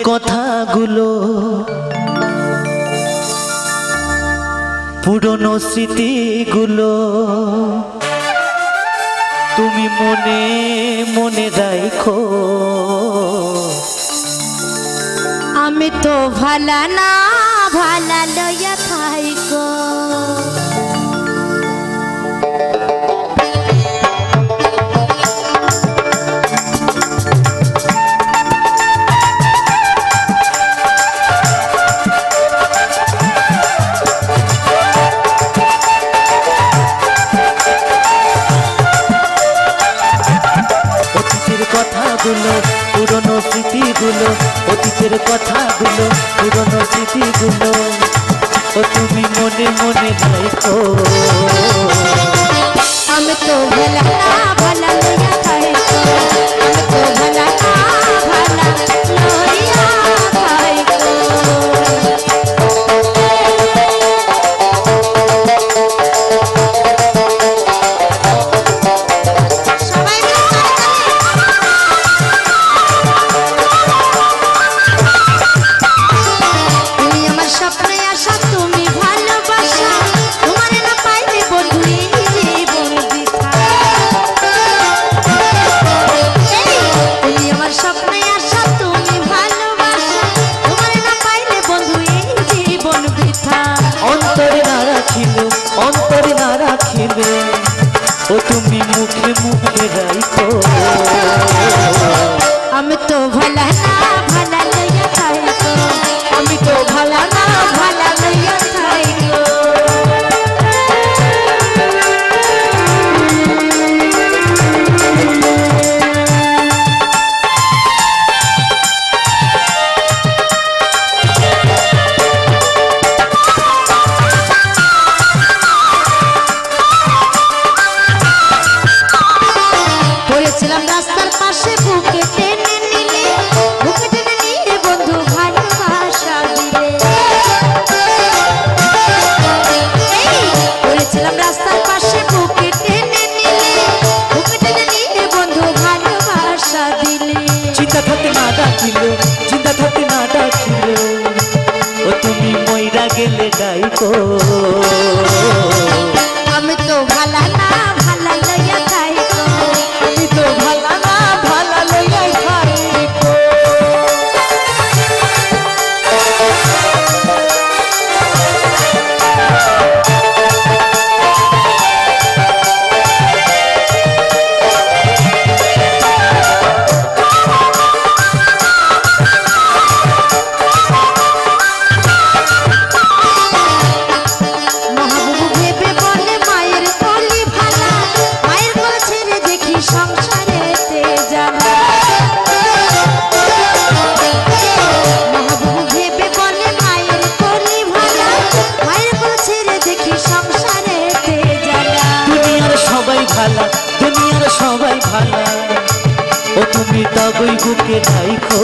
কথাগুলো পুরনো স্মৃতিগুলো তুমি মনে মনে রাখো। আমি তো ভালা না ভালা লইয়া থাইকো। কথাগুলো পুরনো স্মৃতিগুলো অতীতের কথাগুলো পুরনো স্মৃতিগুলো ও তুমি মনে মনে রাখো। আমি তো ভালা না ভালা লইয়া থাইকো। আমি তো ভালা না ভালা লইয়া থাইকো। অন্তরে না রাখিলে ও তুমি মুখে মুখে রাখো। আমি তো ভালা না ভালা লইয়া থাইকো। আমি তো ভালা না ভালা লইয়া থাইকো। রাস্তার পাশে বুকে টেনে নিলে বুকে টেনে নিয়ে বন্ধু ভালোবাসা দিলে। পড়েছিলাম রাস্তার পাশে বুকে টেনে নিলে বুকে টেনে নিয়ে বন্ধু ভালোবাসা দিলে। চিন্তা থাকতে না ডাকিল চিন্তা থাকতে না ডাকিল ও তুমি মইরা গেলে ডাইকো। আমি তো ভালা না ভালা লইয়া থাইকো। আমি তো ভালা না ভালা লইয়া থাইকো। দুনিয়ার সবাই ভালা ও তুমি তবই বুকে রাখো।